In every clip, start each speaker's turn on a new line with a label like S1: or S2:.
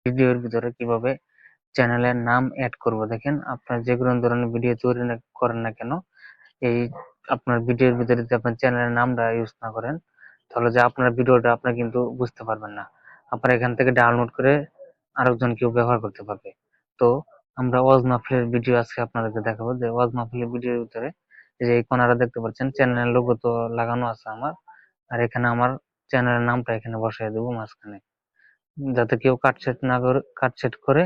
S1: ভিডিওর ভিতরে কিভাবে চ্যানেলের নাম অ্যাড করব। দেখেন, আপনার যে কোনো ধরনের ভিডিও তৈরি করেন না কেন, এই আপনার ভিডিওর ভিতরে যদি আপনার চ্যানেলের নামটা ইউজ না করেন, তাহলে যে আপনার ভিডিওটা আপনি কিন্তু বুঝতে পারবেন না। আপনার এখান থেকে ডাউনলোড করে আরেকজন কেউ ব্যবহার করতে পারবে। তো আমরা ওয়াজ মাহফিলের ভিডিও আজকে আপনাদেরকে দেখাবো। যে ওয়াজ মাহফিলের ভিডিওর ভিতরে যে এই কোণারা দেখতে পাচ্ছেন, চ্যানেলের লোগো তো লাগানো আছে আমার, আর এখানে আমার চ্যানেলের নামটা এখানে বসাই দেবো মাঝখানে, যাতে কেউ কাটছেট করে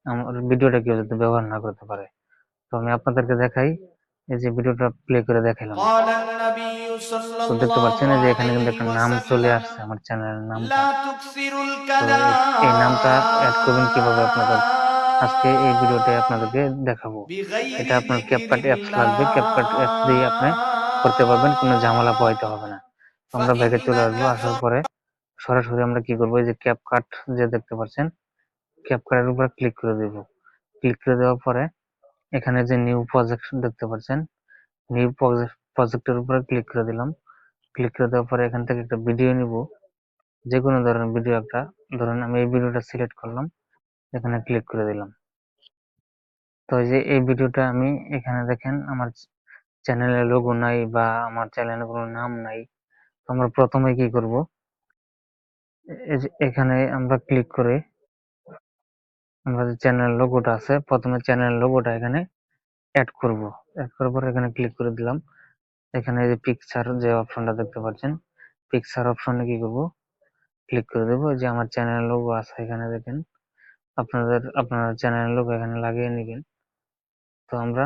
S1: আমার ভিডিওটা কেউ যাতে ব্যবহার না করতে পারে। তো আমি আপনাদেরকে দেখাই, এই যে ভিডিওটা প্লে করে দেখাইলাম।
S2: قال النبي صلى
S1: তো দেখতে
S2: الله
S1: পাচ্ছেন এই যে এখানে কিন্তু
S2: عليه
S1: একটা নাম চলে
S2: وسلم
S1: আসছে, আমার চ্যানেলের নামটা।
S2: لا تكثر
S1: তো এই নামটা অ্যাড করবেন কিভাবে আপনাদের, আজকে এই ভিডিওতে
S2: الكلام
S1: আপনাদেরকে দেখাবো।
S2: بغير
S1: এটা আপনার
S2: ذكر
S1: ক্যাপকাট অ্যাপস লাগবে, ক্যাপকাট অ্যাপস দিয়ে আপনি করতে পারবেন, কোনো
S2: الله
S1: ঝামেলা পোহাইতে হবে না। তো আমরা ব্যাগে চলে
S2: فإنك
S1: আসবো, আসার পরে সরাসরি আমরা কি করবো, এই যে ক্যাপকাট যে দেখতে পাচ্ছেন, ক্যাপকাটের উপর ক্লিক করে দেব। ক্লিক করে দেওয়ার পরে এখানে যে নিউ প্রজেক্ট দেখতে পাচ্ছেন, নিউ প্রজেক্টের উপরে ক্লিক করে দিলাম। ক্লিক করে দেওয়ার পরে এখান থেকে একটা ভিডিও নিব, যে কোনো ধরনের ভিডিও একটা, ধরুন আমি এই ভিডিওটা সিলেক্ট করলাম, এখানে ক্লিক করে দিলাম। তো এই যে এই ভিডিওটা আমি এখানে দেখেন আমার চ্যানেলের লোগো নাই বা আমার চ্যানেলের কোনো নাম নাই। তো আমরা প্রথমে কি করব, এই যে এখানে আমরা ক্লিক করে আমরা যে চ্যানেল লোগোটা আছে, প্রথমে চ্যানেল লোগোটা এখানে অ্যাড করব। অ্যাড করার পর এখানে ক্লিক করে দিলাম। এখানে এই যে পিকচার যে অপশনটা দেখতে পাচ্ছেন, পিকচার অপশনে কি করব, ক্লিক করে দেবো। যে আমার চ্যানেল লোগো আছে এখানে দেখেন, আপনার চ্যানেল লোগো এখানে লাগিয়ে নেবেন। তো আমরা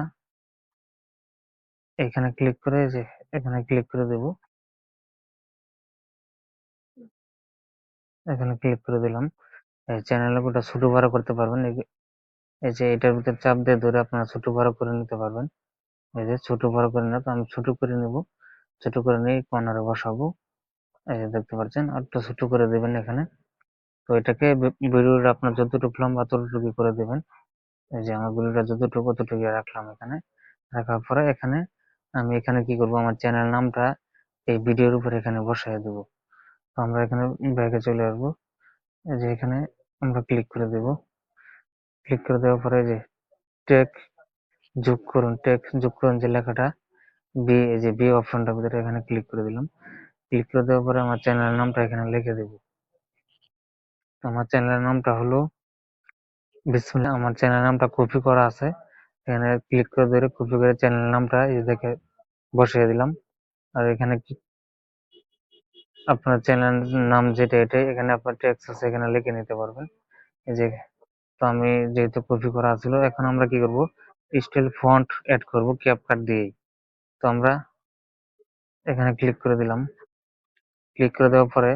S1: এখানে ক্লিক করে, যে এখানে ক্লিক করে দেব, এখানে ক্লিক করে দিলাম। এই চ্যানেল লোগোটা ছোট বড় করতে পারবেন, এই যে এটার ভিতরে চাপ দিয়ে ধরে আপনারা ছোট বড় করে নিতে পারবেন। এই যে ছোট বড় করে না, তো আমি ছোট করে নেব। ছোট করে নিয়ে কর্নারে বসাবো। এই যে দেখতে পাচ্ছেন, আর একটু ছোট করে দেবেন এখানে। তো এটাকে ভিডিওটা আপনার যতটুকু লম্বা ততটুকু করে দেবেন। এই যে আমার ভিডিওটা যতটুকু ততটুকু রাখলাম এখানে। রাখার পরে এখানে আমি এখানে কি করব, আমার চ্যানেল নামটা এই ভিডিওর উপর এখানে বসায় দেব। তো আমরা এখানে ব্যাকে চলে আসবো। এই যে এখানে আমরা ক্লিক করে দেব। ক্লিক করে দেওয়ার পরে যে টেক টেক যোগ করুন যে লেখাটা বি, এই যে বি অপশনটার ভিতরে এখানে ক্লিক করে দিলাম। ক্লিক করে দেওয়ার পরে আমার চ্যানেলের নামটা এখানে লিখে দেব। তো আমার চ্যানেলের নামটা হলো বিসমিল্লাহ। আমার চ্যানেল নামটা কপি করা আছে, এখানে ক্লিক করে ধরে কপি করে চ্যানেল নামটা এই দেখে বসিয়ে দিলাম। আর এখানে আপনার চ্যানেল নাম যেটা এটাই, এখানে আপনার টেক্সট আছে এখানে লিখে নিতে পারবেন। এই যে, তো আমি যেহেতু কপি করা ছিল, এখন আমরা কি করব, স্টাইল ফন্ট অ্যাড করব ক্যাপকাট দিয়েই। তো আমরা এখানে ক্লিক করে দিলাম। ক্লিক করে দেওয়ার পরে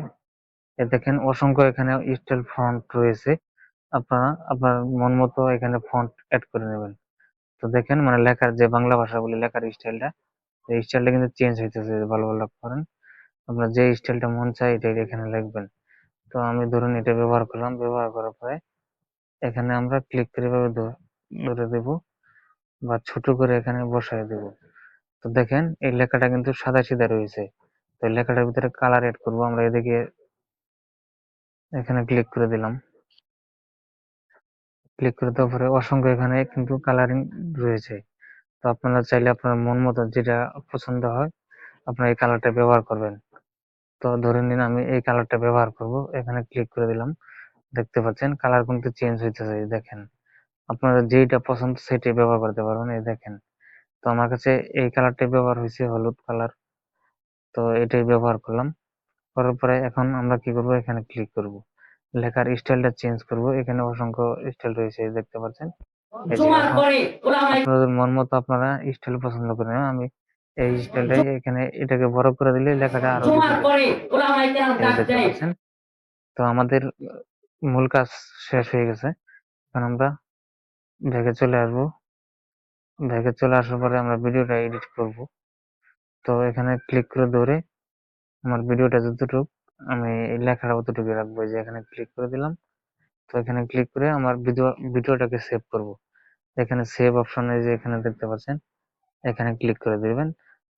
S1: দেখেন অসংখ্য এখানে স্টাইল ফন্ট রয়েছে, আপনারা আপনার মন মতো এখানে ফন্ট অ্যাড করে নেবেন। তো দেখেন মানে লেখার যে বাংলা ভাষা বলে লেখার স্টাইলটা, এই স্টাইলটা কিন্তু চেঞ্জ হইতেছে, ভালো ভালো লক্ষ্য করেন। আপনার যে স্টাইলটা মন চায় এটাই এখানে লিখবেন। তো আমি ধরুন এটা ব্যবহার করলাম, ব্যবহার করার পরে এখানে আমরা ক্লিক করে এভাবে ধরে দেব বা ছোট করে এখানে বসায় দেব। তো দেখেন এই লেখাটা কিন্তু সাদা সিধা রয়েছে। তো এই লেখাটার ভিতরে কালার এড করব আমরা, এদিকে এখানে ক্লিক করে দিলাম। ক্লিক করে দেওয়ার পরে অসংখ্য এখানে কিন্তু কালারিং রয়েছে। তো আপনারা চাইলে আপনার মন মতো যেটা পছন্দ হয় আপনার এই কালারটা ব্যবহার করবেন। তো ধরে নিন আমি এই কালারটা ব্যবহার করব, এখানে ক্লিক করে দিলাম। দেখতে পাচ্ছেন কালার কিন্তু চেঞ্জ হইতেছে, দেখেন আপনাদের যেইটা পছন্দ সেটাই ব্যবহার করতে পারবেন। এই দেখেন, তো আমার কাছে এই কালারটাই ব্যবহার হয়েছে, হলুদ কালার। তো এটাই ব্যবহার করলাম। করার পরে এখন আমরা কি করব, এখানে ক্লিক করব, লেখার স্টাইলটা চেঞ্জ করব। এখানে অসংখ্য স্টাইল রয়েছে, এই দেখতে পাচ্ছেন। এই যে এখন আপনাদের মন মতো আপনারা স্টাইল পছন্দ করে নেবেন। আমি এই স্টাইলটাই এখানে, এটাকে বড় করে দিলে লেখাটা আরো ডিফারেন্ট এই দেখতে পাচ্ছেন। তো আমাদের মূল কাজ শেষ হয়ে গেছে। এখন আমরা ব্যাকে চলে আসবো। ব্যাকে চলে আসার পরে আমরা ভিডিওটা এডিট করব। তো এখানে ক্লিক করে ধরে আমার ভিডিওটা যতটুকু আমি এই লেখাটা অতটুকু রাখবো। এই যে এখানে ক্লিক করে দিলাম। তো এখানে ক্লিক করে আমার ভিডিওটাকে সেভ করব। এখানে সেভ অপশনে যে এখানে দেখতে পাচ্ছেন, এখানে ক্লিক করে দিবেন।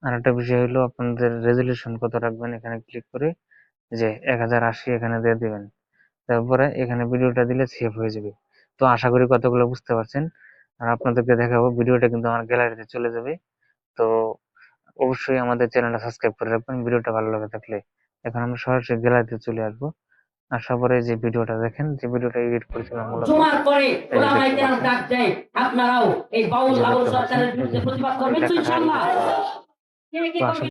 S1: আর একটা বিষয় হলো আপনাদের রেজুলেশন কত রাখবেন, এখানে ক্লিক করে যে 1080 এখানে দিয়ে দিবেন। তারপরে এখানে ভিডিওটা দিলে সেভ হয়ে যাবে। তো আশা করি কতগুলো বুঝতে পারছেন। আর আপনাদেরকে দেখাবো ভিডিওটা কিন্তু আমার গ্যালারিতে চলে যাবে। তো অবশ্যই আমাদের চ্যানেলটা সাবস্ক্রাইব করে রাখবেন ভিডিওটা ভালো লাগে থাকলে। এখন আমরা সরাসরি গ্যালারিতে চলে আসবো। আসার পরে যে ভিডিওটা দেখেন, যে ভিডিওটা এডিট করেছিলাম মূলত,
S3: জুমার পরে
S1: এই যে
S3: ওলামায়ে
S1: দেখতে
S3: কেরাম
S1: পাচ্ছেন,
S3: ডাক দেয়, আপনারাও এই বাউল
S1: এই যে
S3: আবুল
S1: দেখতে পাচ্ছেন,
S3: সরকারের
S1: এই যে
S3: বিরুদ্ধে প্রতিবাদ
S1: এই
S3: করবেন তো
S1: লেখাটা
S3: ইনশাআল্লাহ।
S1: edit করা। তো আশা